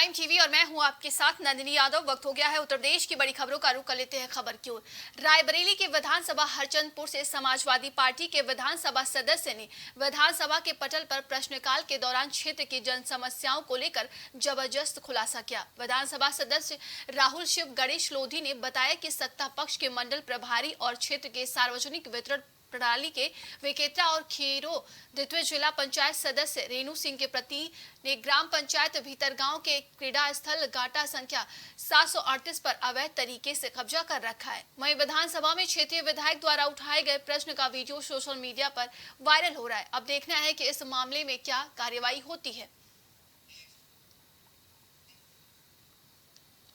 Prime TV और मैं हूं आपके साथ नंदिनी यादव। वक्त हो गया है उत्तर प्रदेश की बड़ी खबरों का रुख कर लेते हैं खबर की ओर। रायबरेली के विधानसभा हरचंदपुर से समाजवादी पार्टी के विधानसभा सदस्य ने विधानसभा के पटल पर प्रश्नकाल के दौरान क्षेत्र की जन समस्याओं को लेकर जबरदस्त खुलासा किया। विधानसभा सदस्य राहुल शिव गणेश लोधी ने बताया कि सत्ता पक्ष के मंडल प्रभारी और क्षेत्र के सार्वजनिक वितरण प्रणाली के विक्रेता और खीरो द्वितीय जिला पंचायत सदस्य रेणु सिंह के प्रति ने ग्राम पंचायत भीतरगांव के क्रीड़ा स्थल गाटा संख्या 738 पर अवैध तरीके से कब्जा कर रखा है। वहीं विधानसभा में क्षेत्रीय विधायक द्वारा उठाए गए प्रश्न का वीडियो सोशल मीडिया पर वायरल हो रहा है। अब देखना है कि इस मामले में क्या कार्यवाही होती है।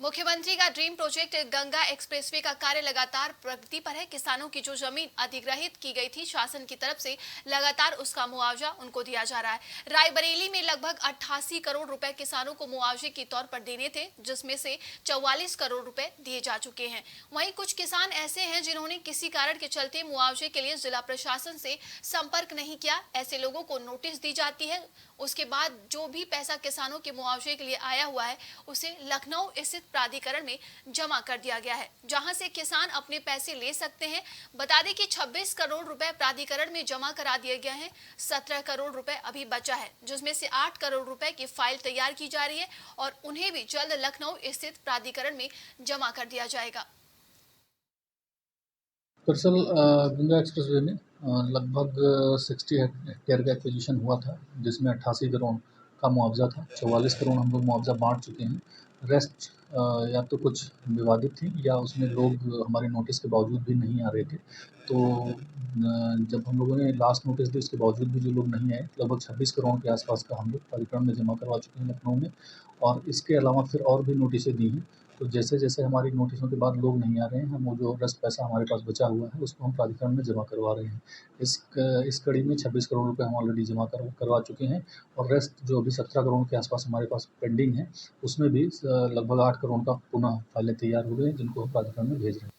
मुख्यमंत्री का ड्रीम प्रोजेक्ट गंगा एक्सप्रेसवे का कार्य लगातार प्रगति पर है। किसानों की जो जमीन अधिग्रहित की गई थी शासन की तरफ से लगातार उसका मुआवजा उनको दिया जा रहा है। रायबरेली में लगभग 88 करोड़ रुपए किसानों को मुआवजे के तौर पर देने थे, जिसमें से 44 करोड़ रुपए दिए जा चुके हैं। वहीं कुछ किसान ऐसे हैं जिन्होंने किसी कारण के चलते मुआवजे के लिए जिला प्रशासन से संपर्क नहीं किया। ऐसे लोगों को नोटिस दी जाती है। उसके बाद जो भी पैसा किसानों के मुआवजे के लिए आया हुआ है उसे लखनऊ स्थित प्राधिकरण में जमा कर दिया गया है, जहां से किसान अपने पैसे ले सकते हैं। बता दें कि 26 करोड़ रुपए प्राधिकरण में जमा करा दिए गए हैं। 17 करोड़ रुपए अभी बचा है, जिसमें से 8 करोड़ रुपए की फाइल तैयार की जा रही है और उन्हें भी जल्द लखनऊ स्थित प्राधिकरण में जमा कर दिया जाएगा। दरअसल गंगा एक्सप्रेसवे में लगभग 60 हेक्टेयर का एक्विजिशन हुआ था, जिसमें 88 करोड़ का मुआवजा था। 44 करोड़ हम लोग मुआवजा बांट चुके हैं। रेस्ट या तो कुछ विवादित थी या उसमें लोग हमारे नोटिस के बावजूद भी नहीं आ रहे थे। तो जब हम लोगों ने लास्ट नोटिस दी उसके बावजूद भी जो लोग नहीं आए, लगभग 26 करोड़ के आसपास का हम लोग प्राधिकरण में जमा करवा चुके हैं लखनऊ में। और इसके अलावा फिर और भी नोटिसें दी हैं। तो जैसे जैसे हमारी नोटिसों के बाद लोग नहीं आ रहे हैं, हम वो जो रेस्ट पैसा हमारे पास बचा हुआ है उसको हम प्राधिकरण में जमा करवा रहे हैं। इस कड़ी में 26 करोड़ रुपए हम ऑलरेडी जमा करवा चुके हैं और रेस्ट जो अभी 17 करोड़ के आसपास हमारे पास पेंडिंग है, उसमें भी लगभग 8 करोड़ का पुनः फाइलें तैयार हो गई हैं, जिनको हम प्राधिकरण में भेज रहे हैं।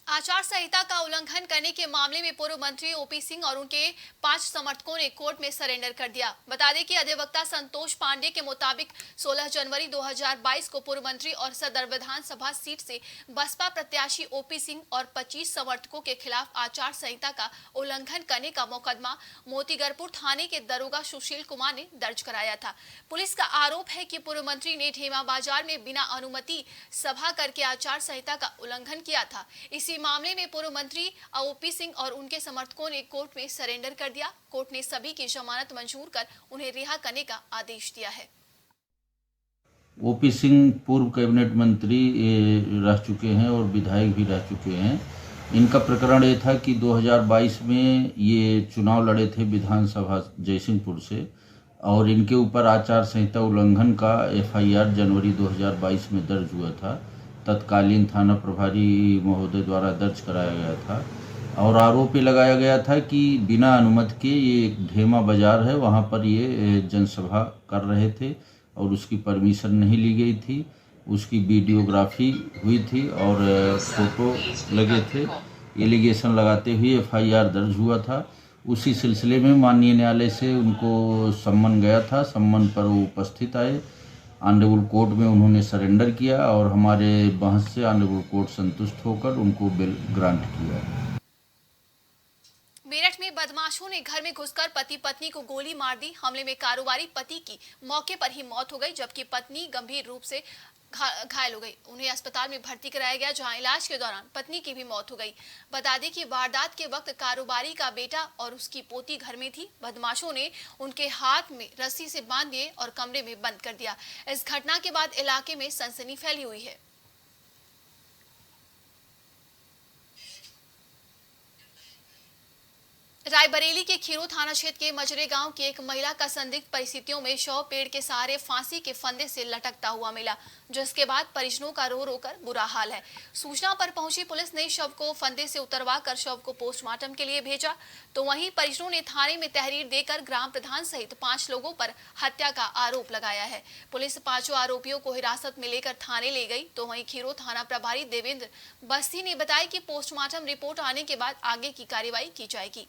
आचार संहिता का उल्लंघन करने के मामले में पूर्व मंत्री ओपी सिंह और उनके 5 समर्थकों ने कोर्ट में सरेंडर कर दिया। बता दें कि अधिवक्ता संतोष पांडे के मुताबिक 16 जनवरी 2022 को पूर्व मंत्री और सदर विधानसभा सीट से बसपा प्रत्याशी ओपी सिंह और 25 समर्थकों के खिलाफ आचार संहिता का उल्लंघन करने का मुकदमा मोतीगरपुर थाने के दरोगा सुशील कुमार ने दर्ज कराया था। पुलिस का आरोप है कि पूर्व मंत्री ने ढेमा बाजार में बिना अनुमति सभा करके आचार संहिता का उल्लंघन किया था। इसी मामले में पूर्व मंत्री ओपी सिंह और उनके समर्थकों ने कोर्ट में सरेंडर कर दिया। कोर्ट ने सभी की जमानत मंजूर कर उन्हें रिहा करने का आदेश दिया है। ओपी सिंह पूर्व कैबिनेट मंत्री रह चुके हैं और विधायक भी रह चुके हैं। इनका प्रकरण ये था कि 2022 में ये चुनाव लड़े थे विधानसभा जयसिंहपुर से और इनके ऊपर आचार संहिता उल्लंघन का FIR जनवरी 2022 में दर्ज हुआ था। तत्कालीन थाना प्रभारी महोदय द्वारा दर्ज कराया गया था और आरोप लगाया गया था कि बिना अनुमति के ये एक ढेमा बाजार है, वहाँ पर ये जनसभा कर रहे थे और उसकी परमिशन नहीं ली गई थी। उसकी वीडियोग्राफी हुई थी और फोटो लगे थे। एलिगेशन लगाते हुए FIR दर्ज हुआ था। उसी सिलसिले में माननीय न्यायालय से उनको सम्मन गया था। सम्मन पर वो उपस्थित आए। ऑनरेबल कोर्ट में उन्होंने सरेंडर किया और हमारे बहस से ऑनरेबल कोर्ट संतुष्ट होकर उनको बेल ग्रांट किया। मेरठ में बदमाशों ने घर में घुसकर पति पत्नी को गोली मार दी। हमले में कारोबारी पति की मौके पर ही मौत हो गई, जबकि पत्नी गंभीर रूप से घायल हो गई। उन्हें अस्पताल में भर्ती कराया गया, जहां इलाज के दौरान पत्नी की भी मौत हो गई। बता दें कि वारदात के वक्त कारोबारी का बेटा और उसकी पोती घर में थी। बदमाशों ने उनके हाथ में रस्सी से बांध दिए और कमरे में बंद कर दिया। इस घटना के बाद इलाके में सनसनी फैली हुई है। रायबरेली के खीरो थाना क्षेत्र के मजरे गांव की एक महिला का संदिग्ध परिस्थितियों में शव पेड़ के सहारे फांसी के फंदे से लटकता हुआ मिला, जिसके बाद परिजनों का रो रो कर बुरा हाल है। सूचना पर पहुंची पुलिस ने शव को फंदे से उतरवा कर शव को पोस्टमार्टम के लिए भेजा। तो वहीं परिजनों ने थाने में तहरीर देकर ग्राम प्रधान सहित 5 लोगों पर हत्या का आरोप लगाया है। पुलिस 5 आरोपियों को हिरासत में लेकर थाने ले गई। तो वहीं खीरो थाना प्रभारी देवेंद्र बस्ती ने बताया कि पोस्टमार्टम रिपोर्ट आने के बाद आगे की कार्रवाई की जाएगी।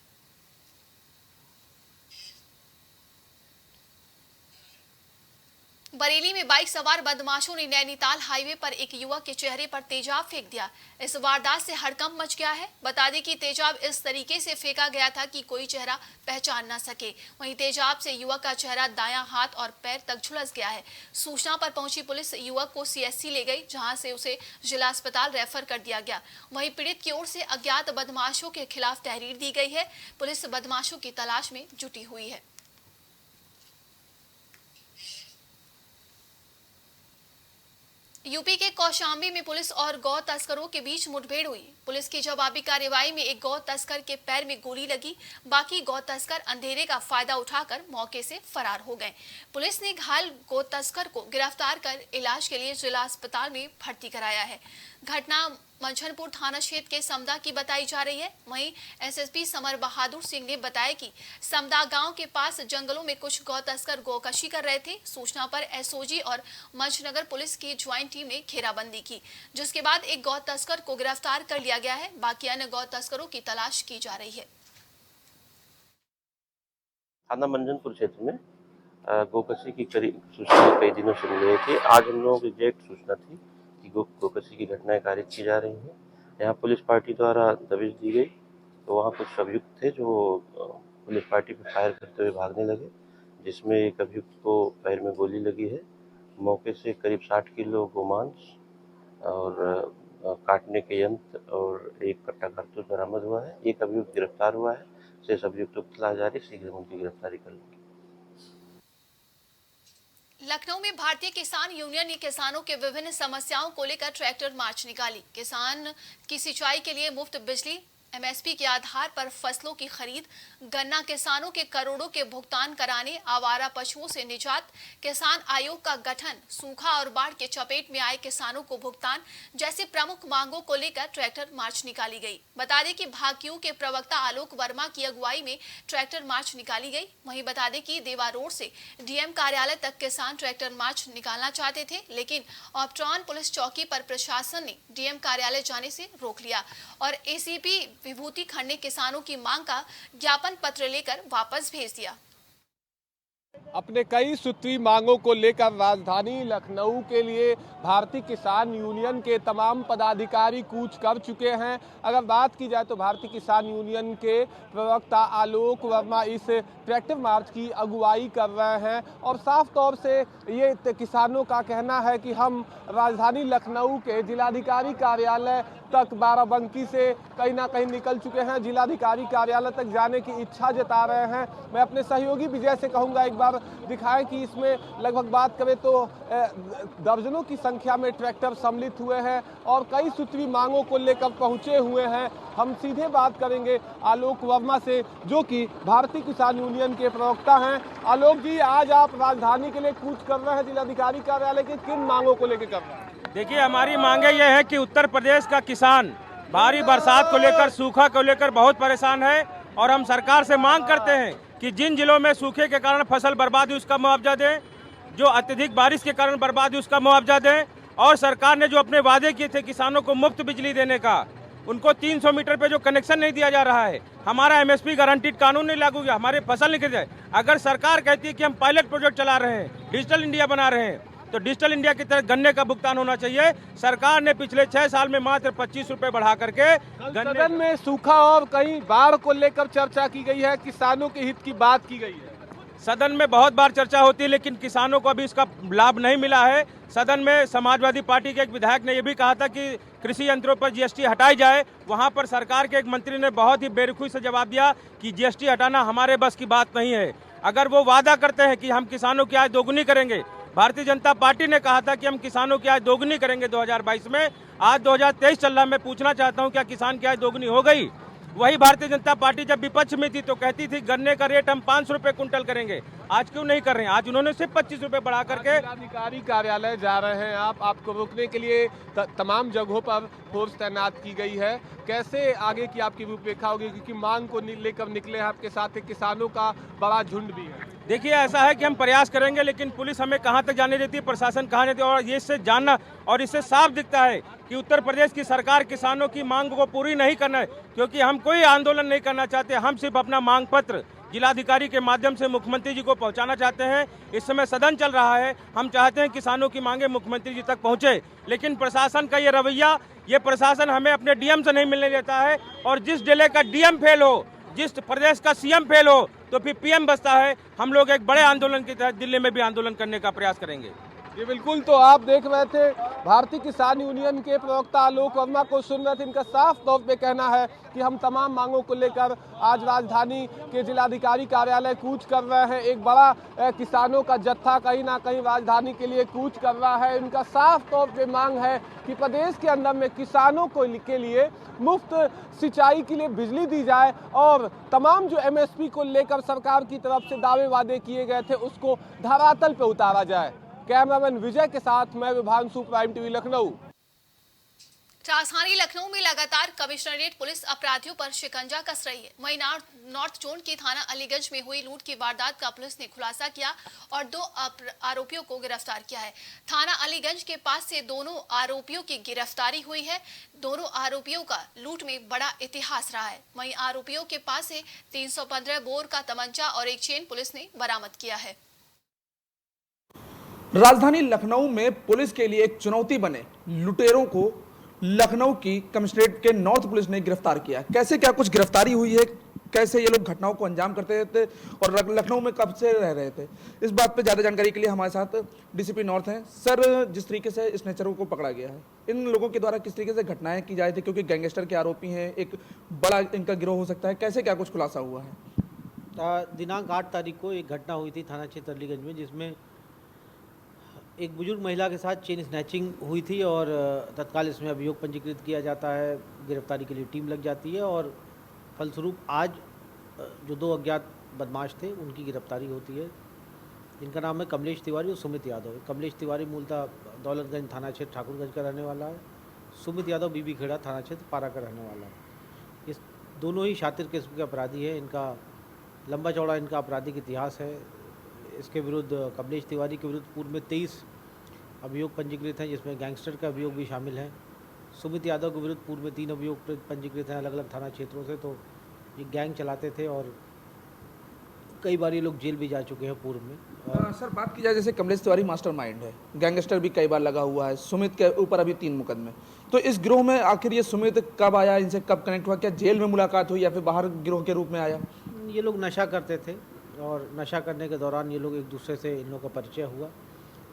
बरेली में बाइक सवार बदमाशों ने नैनीताल हाईवे पर एक युवक के चेहरे पर तेजाब फेंक दिया। इस वारदात से हड़कंप मच गया है। बता दें कि तेजाब इस तरीके से फेंका गया था कि कोई चेहरा पहचान न सके। वहीं तेजाब से युवक का चेहरा, दायां हाथ और पैर तक झुलस गया है। सूचना पर पहुंची पुलिस युवक को सीएचसी ले गई, जहां से उसे जिला अस्पताल रेफर कर दिया गया। वहीं पीड़ित की ओर से अज्ञात बदमाशों के खिलाफ तहरीर दी गई है। पुलिस बदमाशों की तलाश में जुटी हुई है। यूपी के कौशाम्बी में पुलिस और गौ तस्करों के बीच मुठभेड़ हुई। पुलिस की जवाबी कार्रवाई में एक गौ तस्कर के पैर में गोली लगी। बाकी गौ तस्कर अंधेरे का फायदा उठाकर मौके से फरार हो गए। पुलिस ने घायल गौ तस्कर को गिरफ्तार कर इलाज के लिए जिला अस्पताल में भर्ती कराया है। घटना मंझनपुर थाना क्षेत्र के समदा की बताई जा रही है। वहीं एसएसपी समर बहादुर सिंह ने बताया कि समदा गांव के पास जंगलों में कुछ गौ तस्कर गौकशी कर रहे थे। सूचना पर एसओजी और मंझनगर पुलिस की ज्वाइंट टीम ने घेराबंदी की, जिसके बाद एक गौ तस्कर को गिरफ्तार कर लिया गया है। बाकी अन्य गौ तस्करों की तलाश की जा रही है। थाना मंझनपुर क्षेत्र में गौकशी की करीब सूचना कई दिनों से मिल रही थी। आज हम लोगों को एग्जैक्ट सूचना थी कि गौकशी की घटनाएं कारित की जा रही हैं। यहाँ पुलिस पार्टी द्वारा दबिश दी गई, तो वहाँ कुछ अभियुक्त थे जो पुलिस पार्टी पर फायर करते हुए भागने लगे, जिसमें एक अभियुक्त को पैर में गोली लगी है। मौके से करीब 60 किलो गोमांस और काटने के यंत्र और एक कट्टा कारतूस बरामद हुआ है। एक अभियुक्त गिरफ्तार हुआ है। शेष अभियुक्तों की तलाश जारी, शीघ्र उनकी गिरफ्तारी कर लेंगे। लखनऊ में भारतीय किसान यूनियन ने किसानों के विभिन्न समस्याओं को लेकर ट्रैक्टर मार्च निकाली। किसान की सिंचाई के लिए मुफ्त बिजली, एमएसपी के आधार पर फसलों की खरीद, गन्ना किसानों के करोड़ों के भुगतान कराने, आवारा पशुओं से निजात, किसान आयोग का गठन, सूखा और बाढ़ के चपेट में आए किसानों को भुगतान जैसे प्रमुख मांगों को लेकर ट्रैक्टर मार्च निकाली गई। बता दें कि भाकियू के प्रवक्ता आलोक वर्मा की अगुवाई में ट्रैक्टर मार्च निकाली गई। वहीं बता दें कि देवा रोड से डीएम कार्यालय तक किसान ट्रैक्टर मार्च निकालना चाहते थे, लेकिन ऑप्ट्रॉन पुलिस चौकी पर प्रशासन ने डीएम कार्यालय जाने से रोक लिया और एसीपी विभूति खंड ने किसानों की मांग का ज्ञापन पत्र लेकर वापस भेज दिया। अपने कई सूत्री मांगों को लेकर राजधानी लखनऊ के लिए भारतीय किसान यूनियन के तमाम पदाधिकारी कूच कर चुके हैं। अगर बात की जाए तो भारतीय किसान यूनियन के प्रवक्ता आलोक वर्मा इस ट्रैक्टर मार्च की अगुवाई कर रहे हैं और साफ तौर से ये किसानों का कहना है कि हम राजधानी लखनऊ के जिलाधिकारी कार्यालय तक बाराबंकी से कहीं ना कहीं निकल चुके हैं। जिलाधिकारी कार्यालय तक जाने की इच्छा जता रहे हैं। मैं अपने सहयोगी विजय से कहूँगा एक बार दिखाएं कि इसमें लगभग बात करें तो दर्जनों की संख्या में ट्रैक्टर सम्मिलित हुए हैं और कई सूत्री मांगों को लेकर पहुंचे हुए हैं। हम सीधे बात करेंगे आलोक वर्मा से, जो कि भारतीय किसान यूनियन के प्रवक्ता हैं। आलोक जी, आज आप राजधानी के लिए कूच कर रहे हैं जिलाधिकारी कार्यालय की, किन मांगों को लेकर कर रहे हैं? देखिए, हमारी मांगे ये है कि उत्तर प्रदेश का किसान भारी बरसात को लेकर, सूखा को लेकर बहुत परेशान है और हम सरकार से मांग करते हैं कि जिन जिलों में सूखे के कारण फसल बर्बाद हुई उसका मुआवजा दें, जो अत्यधिक बारिश के कारण बर्बाद हुई उसका मुआवजा दें, और सरकार ने जो अपने वादे किए थे किसानों को मुफ्त बिजली देने का, उनको 300 मीटर पे जो कनेक्शन नहीं दिया जा रहा है, हमारा एमएसपी गारंटीड कानून नहीं लागू हुआ, हमारे फसल नहीं जाए। अगर सरकार कहती है कि हम पायलट प्रोजेक्ट चला रहे हैं, डिजिटल इंडिया बना रहे हैं, तो डिजिटल इंडिया की तरह गन्ने का भुगतान होना चाहिए। सरकार ने पिछले 6 साल में मात्र 25 रुपए बढ़ा करके सदन में सूखा और कहीं बाढ़ को लेकर चर्चा की गई है, किसानों के हित की बात की गई है। सदन में बहुत बार चर्चा होती है, लेकिन किसानों को अभी इसका लाभ नहीं मिला है। सदन में समाजवादी पार्टी के एक विधायक ने यह भी कहा था कि कृषि यंत्रों पर जीएसटी हटाई जाए। वहां पर सरकार के एक मंत्री ने बहुत ही बेरुखी से जवाब दिया कि जीएसटी हटाना हमारे बस की बात नहीं है। अगर वो वादा करते हैं कि हम किसानों की आय दोगुनी करेंगे, भारतीय जनता पार्टी ने कहा था कि हम किसानों की आय दोगुनी करेंगे 2022 में, आज 2023 चल रहा। मैं पूछना चाहता हूं, क्या किसान की आय दोगुनी हो गई? वही भारतीय जनता पार्टी जब विपक्ष में थी तो कहती थी गन्ने का रेट हम 500 रुपए कुंटल करेंगे, आज क्यों नहीं कर रहे हैं? आज उन्होंने सिर्फ 25 रुपए बढ़ा करके। जिलाधिकारी कार्यालय जा रहे हैं आप, आपको रोकने के लिए तमाम जगहों पर फोर्स तैनात की गई है। कैसे आगे की आपकी रूपरेखा होगी, क्योंकि मांग को लेकर निकले हैं आपके साथ किसानों का बड़ा झुंड भी है? देखिए, ऐसा है कि हम प्रयास करेंगे, लेकिन पुलिस हमें कहां तक जाने देती है, प्रशासन कहां देती है, और ये इससे जानना और इससे साफ दिखता है कि उत्तर प्रदेश की सरकार किसानों की मांग को पूरी नहीं करना है, क्योंकि हम कोई आंदोलन नहीं करना चाहते। हम सिर्फ अपना मांग पत्र जिलाधिकारी के माध्यम से मुख्यमंत्री जी को पहुंचाना चाहते हैं। इस समय सदन चल रहा है, हम चाहते हैं किसानों की मांगे मुख्यमंत्री जी तक पहुंचे, लेकिन प्रशासन का ये रवैया, ये प्रशासन हमें अपने डीएम से नहीं मिलने देता है। और जिस जिले का डीएम फेल हो, जिस प्रदेश का सीएम फेल हो, तो फिर पीएम बचता है। हम लोग एक बड़े आंदोलन के तहत दिल्ली में भी आंदोलन करने का प्रयास करेंगे। ये बिल्कुल, तो आप देख रहे थे भारतीय किसान यूनियन के प्रवक्ता आलोक वर्मा को सुन रहे थे। इनका साफ तौर पे कहना है कि हम तमाम मांगों को लेकर आज राजधानी के जिलाधिकारी कार्यालय कूच कर रहे हैं। एक बड़ा किसानों का जत्था कहीं ना कहीं राजधानी के लिए कूच कर रहा है। इनका साफ तौर पे मांग है कि प्रदेश के अंदर में किसानों को के लिए मुफ्त सिंचाई के लिए बिजली दी जाए और तमाम जो एमएसपी को लेकर सरकार की तरफ से दावे वादे किए गए थे उसको धरातल पे उतारा जाए। कैमरामैन विजय के साथ मैं विभांशु, प्राइम टीवी लखनऊ। राजधानी लखनऊ में लगातार कमिश्नरेट पुलिस अपराधियों पर शिकंजा कस रही है। वहीं नॉर्थ जोन के थाना अलीगंज में हुई लूट की वारदात का पुलिस ने खुलासा किया और 2 आरोपियों को गिरफ्तार किया है। थाना अलीगंज के पास से दोनों आरोपियों की गिरफ्तारी हुई है। दोनों आरोपियों का लूट में बड़ा इतिहास रहा है। वहीं आरोपियों के पास से 315 बोर का तमंचा और एक चेन पुलिस ने बरामद किया है। राजधानी लखनऊ में पुलिस के लिए एक चुनौती बने लुटेरों को लखनऊ की कमिश्नरेट के नॉर्थ पुलिस ने गिरफ्तार किया। कैसे क्या कुछ गिरफ्तारी हुई है, कैसे ये लोग घटनाओं को अंजाम करते थे और लखनऊ में कब से रह रहे थे, इस बात पे ज़्यादा जानकारी के लिए हमारे साथ डीसीपी नॉर्थ हैं। सर, जिस तरीके से स्नेचरों को पकड़ा गया है, इन लोगों के द्वारा किस तरीके से घटनाएं की जाए थी, क्योंकि गैंगस्टर के आरोपी हैं, एक बड़ा इनका गिरोह हो सकता है, कैसे क्या कुछ खुलासा हुआ है? दिनांक 8 तारीख को एक घटना हुई थी थाना क्षेत्र अलीगंज में, जिसमें एक बुजुर्ग महिला के साथ चेन स्नैचिंग हुई थी और तत्काल इसमें अभियोग पंजीकृत किया जाता है। गिरफ्तारी के लिए टीम लग जाती है और फलस्वरूप आज जो 2 अज्ञात बदमाश थे उनकी गिरफ्तारी होती है। इनका नाम है कमलेश तिवारी और सुमित यादव। कमलेश तिवारी मूलतः दौलतगंज थाना क्षेत्र ठाकुरगंज का रहने वाला है। सुमित यादव बीबी खेड़ा थाना क्षेत्र पारा का रहने वाला है। इस दोनों ही शातिर किस्म के अपराधी है। इनका लंबा चौड़ा इनका आपराधिक इतिहास है। इसके विरुद्ध, कमलेश तिवारी के विरुद्ध पूर्व में 23 अभियोग पंजीकृत हैं, जिसमें गैंगस्टर का अभियोग भी शामिल है। सुमित यादव के विरुद्ध पूर्व में 3 अभियोग पंजीकृत हैं अलग अलग थाना क्षेत्रों से। तो ये गैंग चलाते थे और कई बार ये लोग जेल भी जा चुके हैं पूर्व में। सर, बात की जाए जैसे कमलेश तिवारी मास्टरमाइंड है, गैंगस्टर भी कई बार लगा हुआ है, सुमित के ऊपर अभी 3 मुकदमे, तो इस गिरोह में आखिर ये सुमित कब आया, इनसे कब कनेक्ट हुआ, क्या जेल में मुलाकात हुई या फिर बाहर गिरोह के रूप में आया? ये लोग नशा करते थे और नशा करने के दौरान ये लोग एक दूसरे से इन लोगों का परिचय हुआ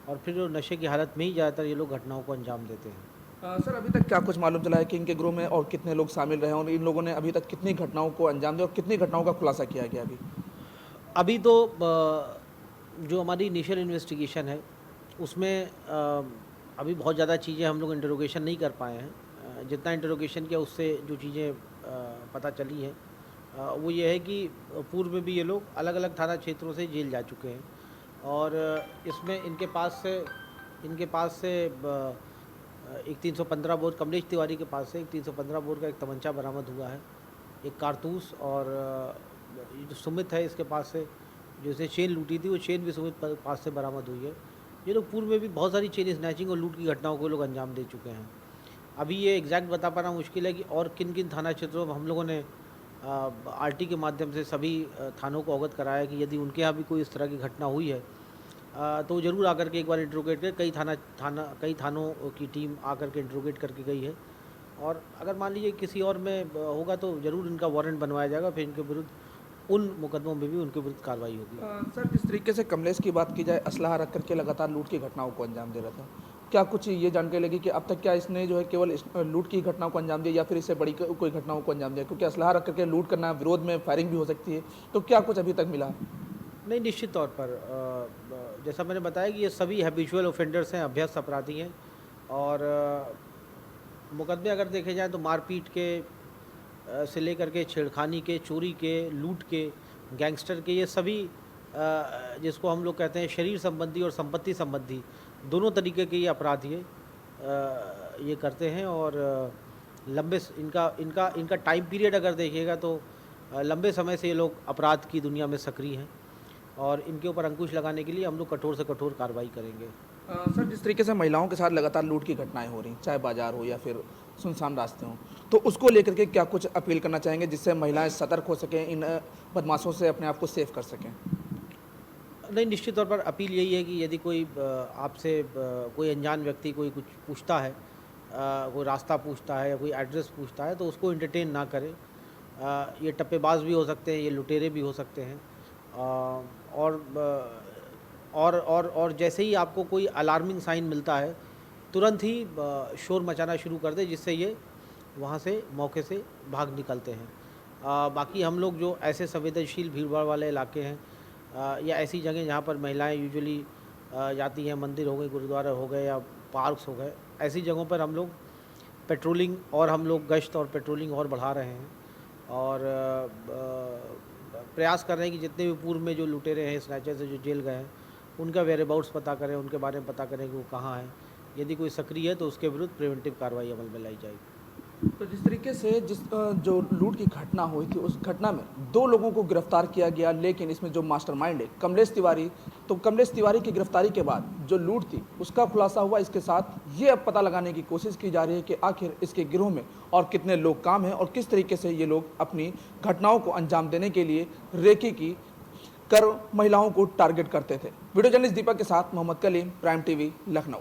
और फिर जो नशे की हालत में ही ज़्यादातर ये लोग घटनाओं को अंजाम देते हैं। सर, अभी तक क्या कुछ मालूम चला है कि इनके गिरोह में और कितने लोग शामिल रहे और इन लोगों ने अभी तक कितनी घटनाओं को अंजाम दिया और कितनी घटनाओं का खुलासा किया गया? अभी तो जो हमारी इनिशियल इन्वेस्टिगेशन है उसमें अभी बहुत ज़्यादा चीज़ें हम लोग इंटरोगेशन नहीं कर पाए हैं। जितना इंटरोगेशन किया उससे जो चीज़ें पता चली हैं वो ये है कि पूर्व में भी ये लोग अलग अलग थाना क्षेत्रों से जेल जा चुके हैं और इसमें इनके पास से एक 315 बोर, कमलेश तिवारी के पास से एक 315 बोर का एक तमंचा बरामद हुआ है, एक कारतूस, और जो सुमित है इसके पास से जो इसने चेन लूटी थी वो चेन भी सुमित पास से बरामद हुई है। ये लोग पूर्व में भी बहुत सारी चेन स्नैचिंग और लूट की घटनाओं को लोग अंजाम दे चुके हैं। अभी ये एग्जैक्ट बता पाना मुश्किल है कि और किन किन थाना क्षेत्रों में हम लोगों ने आरटी के माध्यम से सभी थानों को अवगत कराया कि यदि उनके यहाँ भी कोई इस तरह की घटना हुई है तो ज़रूर आकर के एक बार इंट्रोगेट कर, कई थानों की टीम आकर के इंट्रोगेट करके गई है और अगर मान लीजिए किसी और में होगा तो ज़रूर इनका वारंट बनवाया जाएगा, फिर इनके विरुद्ध उन मुकदमों में भी उनके विरुद्ध कार्रवाई होगी। सर, जिस तरीके से कमलेश की बात की जाए, असलहा रख करके लगातार लूट की घटनाओं को अंजाम दे रहा था, क्या कुछ ये जानकारी लगी कि अब तक क्या इसने जो है केवल लूट की घटनाओं को अंजाम दिया या फिर इससे बड़ी कोई घटनाओं को अंजाम दिया? क्योंकि असलहा रख करके लूट करना, विरोध में फायरिंग भी हो सकती है, तो क्या कुछ अभी तक मिला? नहीं, निश्चित तौर पर जैसा मैंने बताया कि ये सभी हैबिचुअल ऑफेंडर्स हैं, अभ्यस्त अपराधी हैं और मुकदमे अगर देखे जाएँ तो मारपीट के से लेकर के छेड़खानी के, चोरी के, लूट के, गैंगस्टर के, ये सभी जिसको हम लोग कहते हैं शरीर संबंधी और संपत्ति संबंधी दोनों तरीके के ये अपराधी ये करते हैं और लंबे इनका टाइम पीरियड अगर देखिएगा तो लंबे समय से ये लोग अपराध की दुनिया में सक्रिय हैं और इनके ऊपर अंकुश लगाने के लिए हम लोग कठोर से कठोर कार्रवाई करेंगे। सर, जिस तरीके से महिलाओं के साथ लगातार लूट की घटनाएं हो रही, चाहे बाजार हो या फिर सुनसान रास्ते हों, तो उसको लेकर के क्या कुछ अपील करना चाहेंगे जिससे महिलाएं सतर्क हो सकें, इन बदमाशों से अपने आप को सेव कर सकें? नहीं, निश्चित तौर पर अपील यही है कि यदि कोई आपसे कोई अनजान व्यक्ति कोई कुछ पूछता है, कोई रास्ता पूछता है या कोई एड्रेस पूछता है, तो उसको एंटरटेन ना करें। ये टप्पेबाज भी हो सकते हैं, ये लुटेरे भी हो सकते हैं। और जैसे ही आपको कोई अलार्मिंग साइन मिलता है, तुरंत ही शोर मचाना शुरू कर दे, जिससे ये वहाँ से मौके से भाग निकलते हैं। बाकी हम लोग जो ऐसे संवेदनशील भीड़-भाड़ वाले इलाके हैं या ऐसी जगह जहाँ पर महिलाएं यूजुअली जाती हैं, मंदिर हो गए, गुरुद्वारा हो गए या पार्क्स हो गए, ऐसी जगहों पर हम लोग पेट्रोलिंग और हम लोग गश्त और पेट्रोलिंग और बढ़ा रहे हैं और प्रयास कर रहे हैं कि जितने भी पूर्व में जो लुटेरे हैं, स्नैचर से जो जेल गए हैं, उनका वेयरअबाउट्स पता करें, उनके बारे में पता करें कि वो कहाँ हैं। यदि कोई सक्रिय है तो उसके विरुद्ध प्रिवेंटिव कार्रवाई अमल में लाई जाएगी। तो जिस तरीके से जो लूट की घटना हुई थी, उस घटना में 2 लोगों को गिरफ्तार किया गया, लेकिन इसमें जो मास्टरमाइंड है कमलेश तिवारी, तो कमलेश तिवारी की गिरफ्तारी के बाद जो लूट थी उसका खुलासा हुआ। इसके साथ ये अब पता लगाने की कोशिश की जा रही है कि आखिर इसके गिरोह में और कितने लोग काम हैं और किस तरीके से ये लोग अपनी घटनाओं को अंजाम देने के लिए रेकी की कर महिलाओं को टारगेट करते थे। वीडियो जर्नलिस्ट दीपक के साथ मोहम्मद कलीम, प्राइम टीवी, लखनऊ।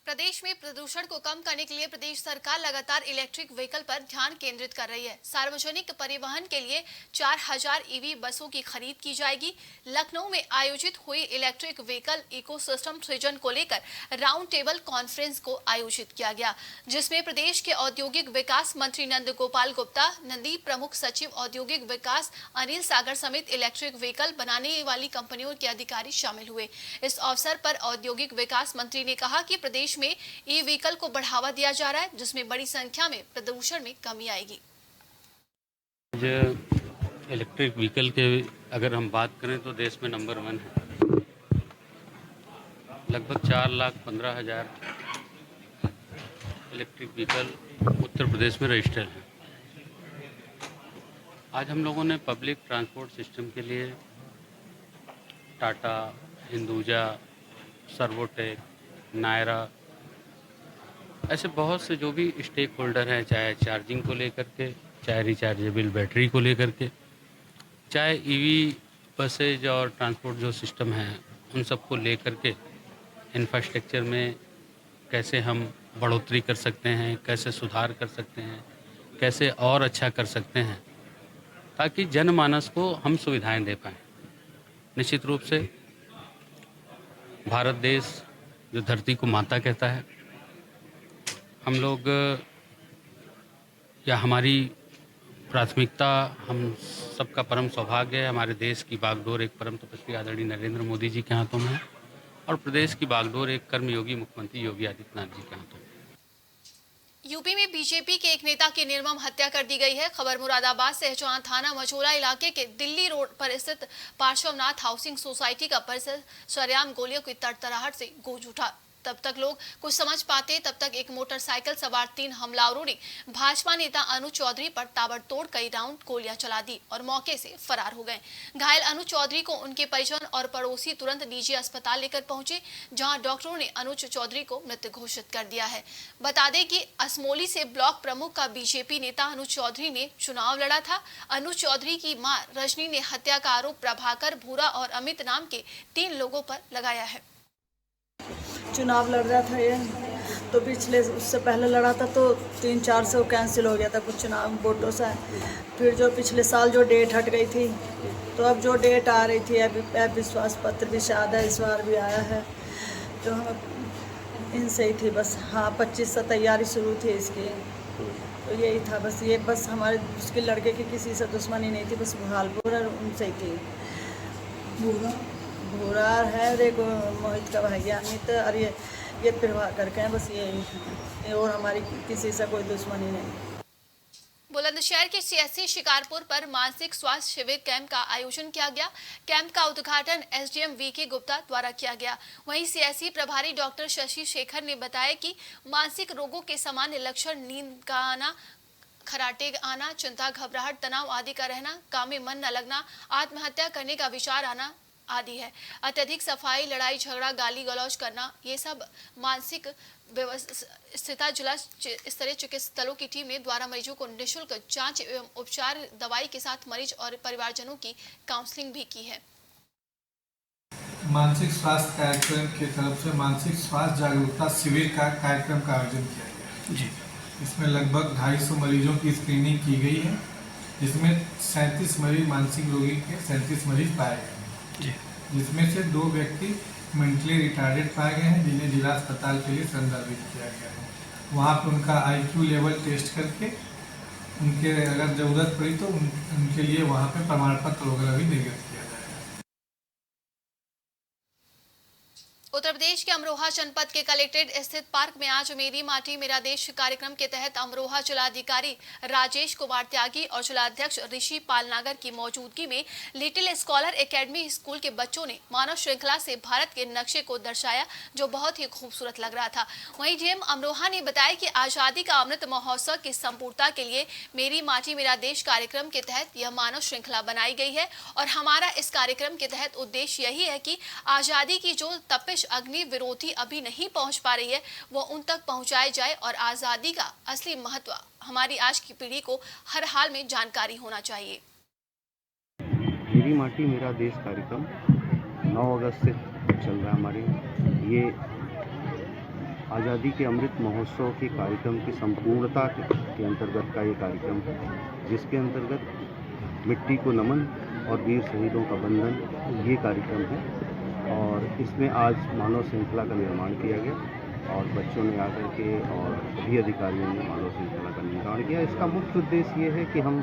प्रदेश में प्रदूषण को कम करने के लिए प्रदेश सरकार लगातार इलेक्ट्रिक व्हीकल पर ध्यान केंद्रित कर रही है। सार्वजनिक परिवहन के लिए 4000 ईवी बसों की खरीद की जाएगी। लखनऊ में आयोजित हुई इलेक्ट्रिक व्हीकल इकोसिस्टम सृजन को लेकर राउंड टेबल कॉन्फ्रेंस को आयोजित किया गया, जिसमें प्रदेश के औद्योगिक विकास मंत्री नंद गोपाल गुप्ता, नंदी प्रमुख सचिव औद्योगिक विकास अनिल सागर समेत इलेक्ट्रिक व्हीकल बनाने वाली कंपनियों के अधिकारी शामिल हुए। इस अवसर पर औद्योगिक विकास मंत्री ने कहा कि प्रदेश में ई व्हीकल को बढ़ावा दिया जा रहा है, जिसमें बड़ी संख्या में प्रदूषण में कमी आएगी। इलेक्ट्रिक व्हीकल के अगर हम बात करें तो देश में नंबर 1 है। लगभग 4,15,000 इलेक्ट्रिक व्हीकल उत्तर प्रदेश में रजिस्टर्ड हैं। आज हम लोगों ने पब्लिक ट्रांसपोर्ट सिस्टम के लिए टाटा, हिंदुजा, सर्वोटेक, नायरा, ऐसे बहुत से जो भी स्टेक होल्डर हैं, चाहे चार्जिंग को लेकर के, चाहे रिचार्जेबल बैटरी को लेकर के, चाहे ईवी बसेज और ट्रांसपोर्ट जो सिस्टम हैं, उन सब को लेकर के इंफ्रास्ट्रक्चर में कैसे हम बढ़ोतरी कर सकते हैं, कैसे सुधार कर सकते हैं, कैसे और अच्छा कर सकते हैं, ताकि जनमानस को हम सुविधाएं दे पाएँ। निश्चित रूप से भारत देश जो धरती को माता कहता है, हम लोग या हमारी प्राथमिकता, हम सबका परम सौभाग्य है, हमारे देश की बागडोर एक परम तपस्वी आदरणीय नरेंद्र मोदी जी के हाथों में है और प्रदेश की बागडोर एक कर्मयोगी मुख्यमंत्री योगी आदित्यनाथ जी के हाथों में। यूपी में बीजेपी के एक नेता की निर्मम हत्या कर दी गई है। खबर मुरादाबाद से है, जहां थाना मझोला इलाके के दिल्ली रोड पर स्थित पार्श्वनाथ हाउसिंग सोसाइटी का परिसर सरेआम गोलियों की तड़तड़ाहट से गूंज उठा। तब तक लोग कुछ समझ पाते, तब तक एक मोटरसाइकिल सवार 3 हमलावरों ने भाजपा नेता अनुज चौधरी पर ताबड़तोड़ कई राउंड गोलियां चला दी और मौके से फरार हो गए। घायल अनुज चौधरी को उनके परिजन और पड़ोसी तुरंत निजी अस्पताल लेकर पहुंचे, जहां डॉक्टरों ने अनुज चौधरी को मृत घोषित कर दिया है। बता दें कि असमोली से ब्लॉक प्रमुख का बीजेपी नेता अनुज चौधरी ने चुनाव लड़ा था। अनुज चौधरी की मां रजनी ने हत्या का आरोप प्रभाकर भूरा और अमित नाम के 3 लोगों पर लगाया है। चुनाव लड़ रहा था ये, तो पिछले उससे पहले लड़ा था तो 3-4 से वो कैंसिल हो गया था कुछ चुनाव वोटों से। फिर जो पिछले साल जो डेट हट गई थी, तो अब जो डेट आ रही थी, अभी विश्वास पत्र भी शायद है इस बार भी आया है, तो हम इनसे ही थी बस। हाँ, 25 से तैयारी शुरू थी इसकी, तो यही था बस। ये बस हमारे उसके लड़के की किसी से दुश्मनी नहीं थी, बस भालपुर और उनसे ही थी। भूरा है, देखो मोहित का भैया अमित, और ये प्रभाकर के हैं, बस ये और हमारी किसी से कोई दुश्मनी नहीं। बुलंदशहर के सीएससी शिकारपुर पर मानसिक स्वास्थ्य शिविर कैंप का आयोजन किया गया। कैंप का उद्घाटन एसडीएम वीके गुप्ता द्वारा किया गया। वहीं सीएससी प्रभारी डॉक्टर शशि शेखर ने बताया कि मानसिक रोगों के सामान्य लक्षण नींद का आना, खराटे आना, चिंता, घबराहट, तनाव आदि का रहना, काम में मन न लगना, आत्महत्या करने का विचार आना आदि है। अत्यधिक सफाई, लड़ाई झगड़ा, गाली गलौज करना, ये सब मानसिक स्थिति जिला स्तरीय चिकित्सकों की टीम ने द्वारा मरीजों को निःशुल्क जांच एवं उपचार, दवाई के साथ मरीज और परिवारजनों की काउंसलिंग भी की है। मानसिक स्वास्थ्य कार्यक्रम की तरफ से मानसिक स्वास्थ्य जागरूकता शिविर का कार्यक्रम का आयोजन किया गया जी। इसमें लगभग 250 मरीजों की स्क्रीनिंग की गई है, जिसमें 37 मरीज मानसिक रोगी के 37 मरीज पाए गए हैं, जिसमें से 2 व्यक्ति मेंटली रिटार्डेड पाए गए हैं, जिन्हें जिला अस्पताल के लिए संदर्भित किया गया है। वहाँ पर उनका IQ लेवल टेस्ट करके उनके अगर ज़रूरत पड़ी तो उनके लिए वहाँ पे प्रमाण पत्र वगैरह भी निर्गत किया जाएगा। उत्तर प्रदेश के अमरोहा जनपद के कलेक्ट्रेट स्थित पार्क में आज मेरी माटी मेरा देश कार्यक्रम के तहत अमरोहा जिलाधिकारी राजेश कुमार त्यागी और जिलाध्यक्ष ऋषि पालनागर की मौजूदगी में लिटिल स्कॉलर एकेडमी स्कूल के बच्चों ने मानव श्रृंखला से भारत के नक्शे को दर्शाया, जो बहुत ही खूबसूरत लग रहा था। वहीं डीएम अमरोहा ने बताया कि आजादी का अमृत महोत्सव की संपूर्णता के लिए मेरी माटी मेरा देश कार्यक्रम के तहत यह मानव श्रृंखला बनाई गई है और हमारा इस कार्यक्रम के तहत उद्देश्य यही है कि आजादी की जो तपिश अग्नि विरोधी अभी नहीं पहुंच पा रही है, वो उन तक पहुंचाए जाए और आजादी का असली महत्व हमारी आज की पीढ़ी को हर हाल में जानकारी होना चाहिए। मेरी माटी मेरा देश कार्यक्रम 9 अगस्त से चल रहा है हमारे। ये आज़ादी के अमृत महोत्सव के कार्यक्रम की संपूर्णता के अंतर्गत का ये कार्यक्रम है, जिसके अंतर्गत मिट्टी को नमन और वीर शहीदों का बंधन ये कार्यक्रम है। और इसमें आज मानव श्रृंखला का निर्माण किया गया और बच्चों ने आकर के और सभी अधिकारियों ने मानव श्रृंखला का निर्माण किया। इसका मुख्य उद्देश्य ये है कि हम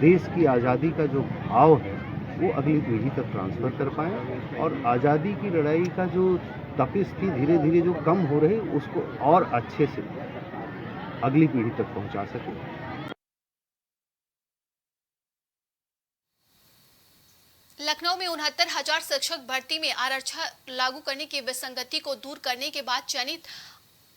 देश की आज़ादी का जो भाव है वो अगली पीढ़ी तक ट्रांसफ़र कर पाएँ और आज़ादी की लड़ाई का जो तपिश थी धीरे धीरे जो कम हो रही उसको और अच्छे से अगली पीढ़ी तक पहुँचा सकें। लखनऊ में 69,000 शिक्षक भर्ती में आरक्षण लागू करने की विसंगति को दूर करने के बाद चयनित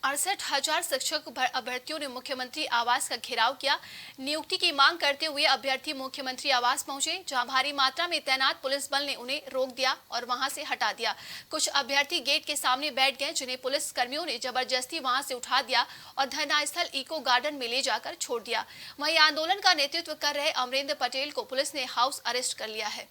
68,000 शिक्षक अभ्यर्थियों ने मुख्यमंत्री आवास का घेराव किया। नियुक्ति की मांग करते हुए अभ्यर्थी मुख्यमंत्री आवास पहुंचे, जहां भारी मात्रा में तैनात पुलिस बल ने उन्हें रोक दिया और वहां से हटा दिया। कुछ अभ्यर्थी गेट के सामने बैठ गए, जिन्हें पुलिस कर्मियों ने जबरदस्ती वहां से उठा दिया और धरना स्थल इको गार्डन में ले जाकर छोड़ दिया। वहीं आंदोलन का नेतृत्व कर रहे अमरेंद्र पटेल को पुलिस ने हाउस अरेस्ट कर लिया है।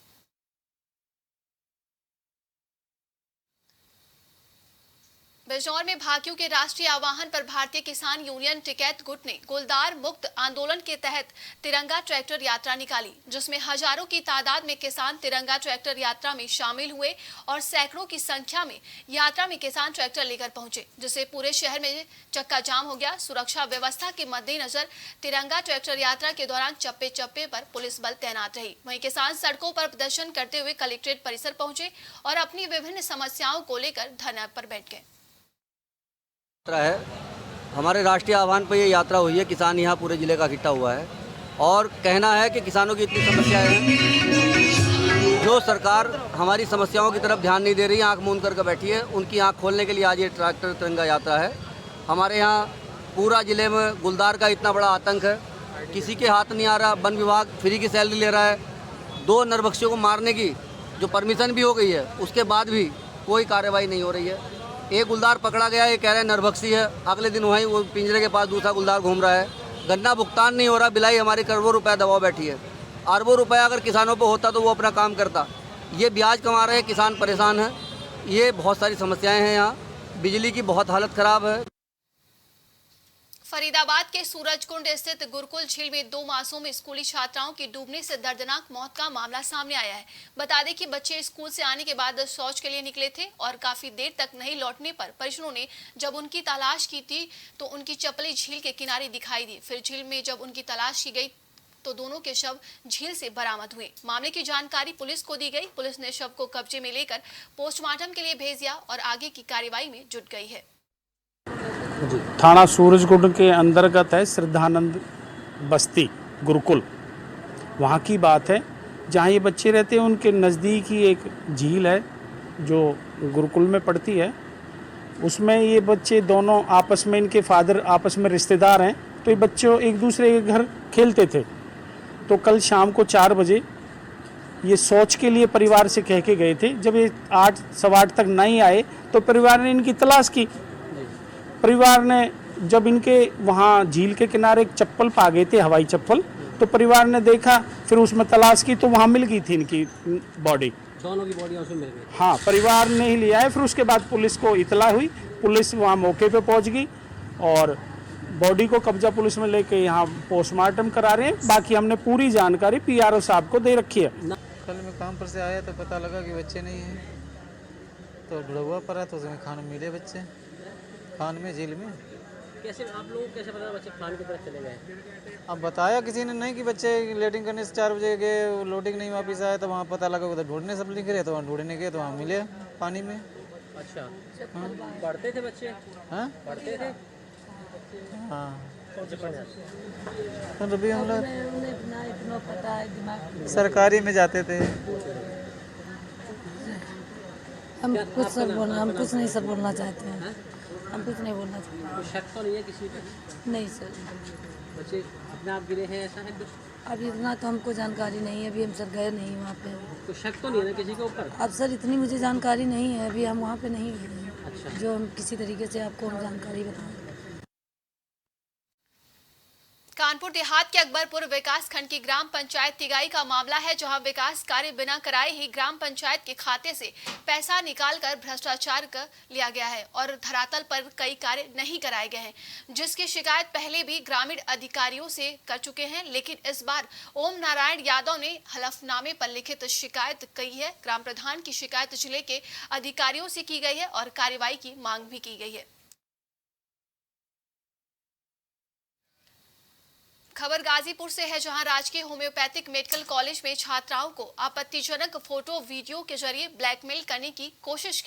बिजनौर में भाकियों के राष्ट्रीय आह्वान पर भारतीय किसान यूनियन टिकैत गुट ने गुलदार मुक्त आंदोलन के तहत तिरंगा ट्रैक्टर यात्रा निकाली, जिसमें हजारों की तादाद में किसान तिरंगा ट्रैक्टर यात्रा में शामिल हुए और सैकड़ों की संख्या में यात्रा में किसान ट्रैक्टर लेकर पहुंचे, जिससे पूरे शहर में चक्का जाम हो गया। सुरक्षा व्यवस्था के मद्देनजर तिरंगा ट्रैक्टर यात्रा के दौरान चप्पे चप्पे पर पुलिस बल तैनात रही। वहीं किसान सड़कों पर प्रदर्शन करते हुए कलेक्ट्रेट परिसर पहुंचे और अपनी विभिन्न समस्याओं को लेकर धरना पर बैठ गए। है हमारे राष्ट्रीय आह्वान पर ये यात्रा हुई है। किसान यहाँ पूरे ज़िले का इकट्ठा हुआ है और कहना है कि किसानों की इतनी समस्याएं हैं, जो सरकार हमारी समस्याओं की तरफ ध्यान नहीं दे रही, आंख मूंद करके बैठी है। उनकी आंख खोलने के लिए आज ये ट्रैक्टर तिरंगा यात्रा है। हमारे यहाँ पूरा ज़िले में गुलदार का इतना बड़ा आतंक है, किसी के हाथ नहीं आ रहा। वन विभाग फ्री की सैलरी ले रहा है। 2 नरभक्षियों को मारने की जो परमिशन भी हो गई है, उसके बाद भी कोई कार्रवाई नहीं हो रही है। एक गुलदार पकड़ा गया, ये कह रहे हैं नरभक्षी है, अगले दिन वहीं वो पिंजरे के पास दूसरा गुलदार घूम रहा है। गन्ना भुगतान नहीं हो रहा, बिलाई हमारी करोड़ों रुपए दबाव बैठी है। अरबों रुपया अगर किसानों पर होता तो वो अपना काम करता, ये ब्याज कमा रहे हैं, किसान परेशान हैं। ये बहुत सारी समस्याएं हैं। यहाँ बिजली की बहुत हालत ख़राब है। फरीदाबाद के सूरजकुंड स्थित गुरुकुल झील में 2 मासूम स्कूली छात्राओं की डूबने से दर्दनाक मौत का मामला सामने आया है। बता दें कि बच्चे स्कूल से आने के बाद शौच के लिए निकले थे और काफी देर तक नहीं लौटने पर परिजनों ने जब उनकी तलाश की थी तो उनकी चप्पलें झील के किनारे दिखाई दी। फिर झील में जब उनकी तलाश की गई तो दोनों के शव झील से बरामद हुए। मामले की जानकारी पुलिस को दी गई। पुलिस ने शव को कब्जे में लेकर पोस्टमार्टम के लिए भेज दिया और आगे की कार्रवाई में जुट गई है। थाना सूरजकुंड के अंतर्गत है श्रद्धानंद बस्ती गुरुकुल, वहाँ की बात है जहाँ ये बच्चे रहते हैं। उनके नज़दीक ही एक झील है जो गुरुकुल में पड़ती है। उसमें ये बच्चे दोनों आपस में, इनके फादर आपस में रिश्तेदार हैं, तो ये बच्चे एक दूसरे के घर खेलते थे। तो कल शाम को 4 बजे ये सोच के लिए परिवार से कह के गए थे। जब ये 8 सवा 8 तक नहीं आए तो परिवार ने इनकी तलाश की। परिवार ने जब इनके वहाँ झील के किनारे एक चप्पल पा गए थे, हवाई चप्पल, तो परिवार ने देखा, फिर उसमें तलाश की तो वहाँ मिल गई थी इनकी बॉडी। दोनों की बॉडी उसमें मिल गई। हाँ, परिवार ने ही लिया है। फिर उसके बाद पुलिस को इतला हुई, पुलिस वहाँ मौके पे पहुँच गई और बॉडी को कब्जा पुलिस में लेके यहाँ पोस्टमार्टम करा रहे हैं। बाकी हमने पूरी जानकारी पीआरओ साहब को दे रखी है। कल मैं काम पर से आया तो पता लगा कि बच्चे नहीं हैं, तो ढुढ़वा पड़ा तो उसमें खान मिले बच्चे, खान में झील में। कैसे आप लोगों को कैसे पता बच्चे खान की तरफ चले गए? अब बताया किसी ने नहीं कि बच्चे लेटिंग करने से 4 बजे गए, लोडिंग नहीं वापस आए, तो वहाँ पता लगा उधर ढूंढने सब लिख रहे, तो वहाँ ढूंढने गए तो वहाँ मिले पानी में। अच्छा, पढ़ते थे बच्चे? हाँ पढ़ते थे। हाँ, तो अभी हम लोग सरकारी में जाते थे। हम कुछ नहीं सर बोलना चाहते हैं। हम कुछ नहीं बोलना चाहते। तो शक तो नहीं है किसी पे? नहीं सर। बच्चे अपने आप गिरे हैं, ऐसा है कुछ? अभी इतना तो हमको जानकारी नहीं है, अभी हम सर गए नहीं वहाँ पे। तो शक तो नहीं है ना किसी के ऊपर? अब सर इतनी मुझे जानकारी नहीं है, अभी हम वहाँ पे नहीं गए हैं। अच्छा, जो हम किसी तरीके से आपको हम जानकारी बताएं। कानपुर देहात के अकबरपुर विकास खंड की ग्राम पंचायत तिगाई का मामला है, जहां विकास कार्य बिना कराए ही ग्राम पंचायत के खाते से पैसा निकालकर भ्रष्टाचार कर लिया गया है और धरातल पर कई कार्य नहीं कराए गए हैं, जिसकी शिकायत पहले भी ग्रामीण अधिकारियों से कर चुके हैं। लेकिन इस बार ओम नारायण यादव ने हलफनामे पर लिखित शिकायत की है। ग्राम प्रधान की शिकायत जिले के अधिकारियों से की गई है और कार्रवाई की मांग भी की गई है। खबर गाजीपुर से है, जहां राजकीय होम्योपैथिक मेडिकल कॉलेज में छात्राओं को आपत्तिजनक फोटो वीडियो के जरिए ब्लैकमेल करने की कोशिश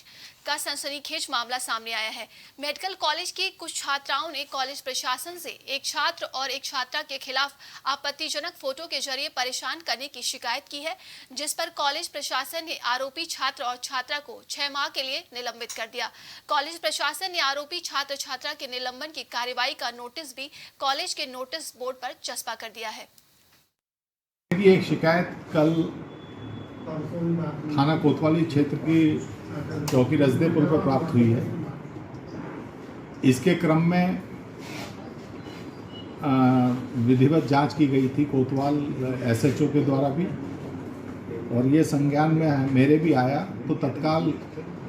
का सनसनीखेज मामला सामने आया है। मेडिकल कॉलेज की कुछ छात्राओं ने कॉलेज प्रशासन से एक छात्र और एक छात्रा के खिलाफ आपत्तिजनक फोटो के जरिए परेशान करने की शिकायत की है, जिस पर कॉलेज प्रशासन ने आरोपी छात्र और छात्रा को 6 माह के लिए निलंबित कर दिया। कॉलेज प्रशासन ने आरोपी छात्र छात्रा के निलंबन की कार्रवाई का नोटिस भी कॉलेज के नोटिस बोर्ड पर चस्पा कर दिया है। एक शिकायत कल थाना कोतवाली क्षेत्र की चौकी रजदेपुर पर प्राप्त हुई है। इसके क्रम में विधिवत जांच की गई थी कोतवाल एसएचओ के द्वारा भी, और ये संज्ञान में मेरे भी आया, तो तत्काल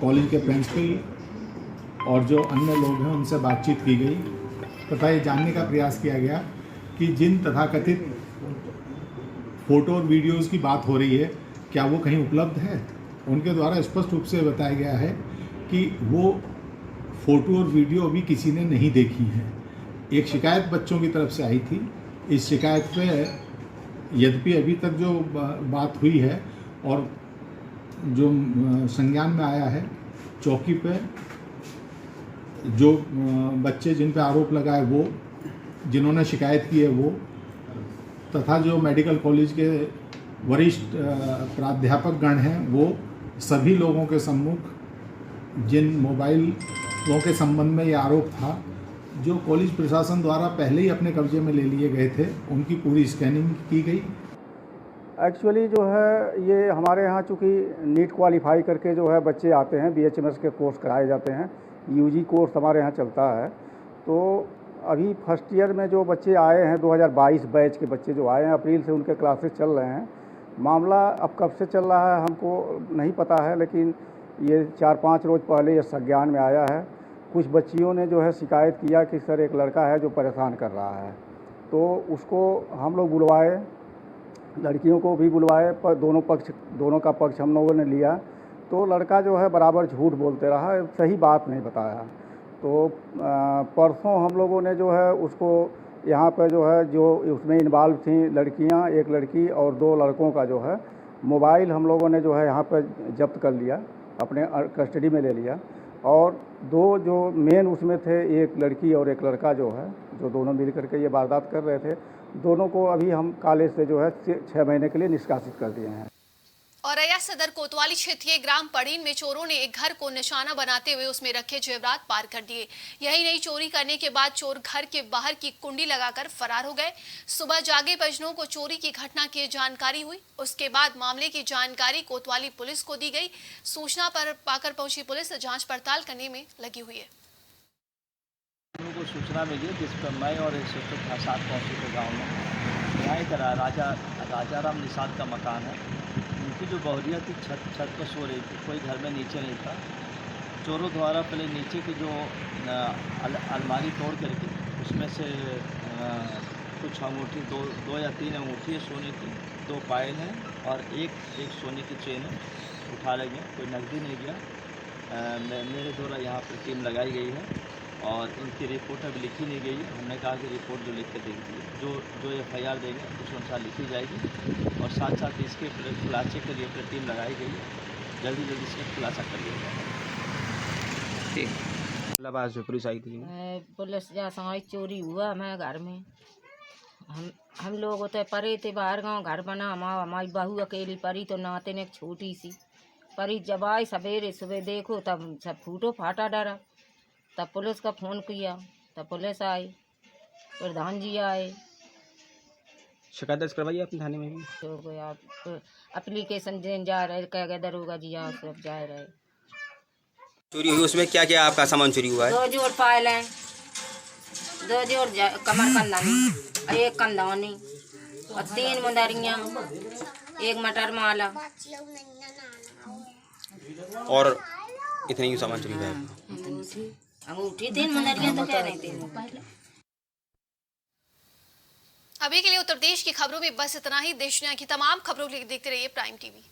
कॉलेज के प्रिंसिपल और जो अन्य लोग हैं उनसे बातचीत की गई तथा ये जानने का प्रयास किया गया कि जिन तथाकथित फोटो और वीडियोज़ की बात हो रही है क्या वो कहीं उपलब्ध है। उनके द्वारा स्पष्ट रूप से बताया गया है कि वो फ़ोटो और वीडियो अभी किसी ने नहीं देखी है। एक शिकायत बच्चों की तरफ से आई थी। इस शिकायत पे यद्यपि अभी तक जो बात हुई है और जो संज्ञान में आया है, चौकी पे जो बच्चे जिन पे आरोप लगा है वो, जिन्होंने शिकायत की है वो, तथा जो मेडिकल कॉलेज के वरिष्ठ प्राध्यापक गण हैं वो सभी लोगों के सम्मुख जिन मोबाइलों के संबंध में ये आरोप था, जो कॉलेज प्रशासन द्वारा पहले ही अपने कब्जे में ले लिए गए थे, उनकी पूरी स्कैनिंग की गई। एक्चुअली जो है ये हमारे यहाँ चूँकि नीट क्वालिफाई करके जो है बच्चे आते हैं, BHMS के कोर्स कराए जाते हैं, UG कोर्स हमारे यहाँ चलता है। तो अभी फर्स्ट ईयर में जो बच्चे आए हैं 2022 बैच के बच्चे जो आए हैं, अप्रैल से उनके क्लासेस चल रहे हैं। मामला अब कब से चल रहा है हमको नहीं पता है, लेकिन ये 4-5 रोज़ पहले ये संज्ञान में आया है। कुछ बच्चियों ने जो है शिकायत किया कि सर एक लड़का है जो परेशान कर रहा है, तो उसको हम लोग बुलवाए, लड़कियों को भी बुलवाए, पर दोनों का पक्ष हम लोगों ने लिया। तो लड़का जो है बराबर झूठ बोलते रहा, सही बात नहीं बताया। तो परसों हम लोगों ने जो है उसको यहाँ पर जो है जो उसमें इन्वॉल्व थी लड़कियाँ, एक लड़की और 2 लड़कों का जो है मोबाइल हम लोगों ने जो है यहाँ पर जब्त कर लिया, अपने कस्टडी में ले लिया। और 2 जो मेन उसमें थे, एक लड़की और एक लड़का जो है, जो दोनों मिल करके ये वारदात कर रहे थे, दोनों को अभी हम कॉलेज से जो है 6 महीने के लिए निष्कासित कर दिए हैं। औरैया सदर कोतवाली क्षेत्रीय ग्राम पड़ीन में चोरों ने एक घर को निशाना बनाते हुए उसमें रखे जेवरात पार कर दिए। यही नहीं, चोरी करने के बाद चोर घर के बाहर की कुंडी लगाकर फरार हो गए। सुबह जागे परिजनों को चोरी की घटना की जानकारी हुई। उसके बाद मामले की जानकारी कोतवाली पुलिस को दी गई। सूचना पर पाकर पहुंची पुलिस जांच पड़ताल करने में लगी हुई है। हम लोगों को सूचना मिली जिस पर मैं और एक सिस्टर के साथ पहुँचे थे गाँव में। यहाँ एक राजाराम निषाद का मकान है। उनकी जो बहुरिया थी छत पर सो रही थी, कोई घर में नीचे नहीं था। चोरों द्वारा पहले नीचे की जो अलमारी तोड़ करके उसमें से कुछ अंगूठी दो या तीन अंगूठी सोने की, 2 पायल हैं और एक सोने की चेन है, उठा ले गए। कोई नकदी नहीं गया। मेरे द्वारा यहाँ पर टीम लगाई गई है और इनकी रिपोर्ट अभी लिखी नहीं गई है। हमने कहा कि रिपोर्ट जो लिख के देंगे, जो FIR देंगे उस अनुसार लिखी जाएगी और साथ साथ इसके खुलासे के लिए टीम लगाई गई है। जल्दी इसका खुलासा कर लिया जाएगा। पुलिस आई थी। पुलिस जहाँ चोरी हुआ हमारे घर में, हम लोग तो परे थे, बाहर गाँव घर बना। हमारी बहू अकेली परी तो नाते ने छोटी सी परी। जब आई सवेरे सुबह देखो तब सब फूटो फाटा डरा। तब पुलिस का फ़ोन किया, तब पुलिस आई, प्रधान जी आए। शिकायत दर्ज करवाइए अपने थाने में भी? तो आप एप्लीकेशन देने जा रहे, कह गए दरोगा जी आप सब जा रहे। चोरी हुई उसमें क्या क्या आपका सामान चोरी हुआ है? 2 जोड़ पायल हैं, 2 जोड़ कमर कंदानी, 1 कंदानी और 3 मुंदरियाँ, 1 मटर माला और इतने ही सामान चोरी हुआ है। अंगूठी 3 मुंदरियाँ तो कह रहे थे। अभी के लिए उत्तर प्रदेश की खबरों में बस इतना ही। देश दुनिया की तमाम खबरों के लिए देखते रहिए प्राइम टीवी।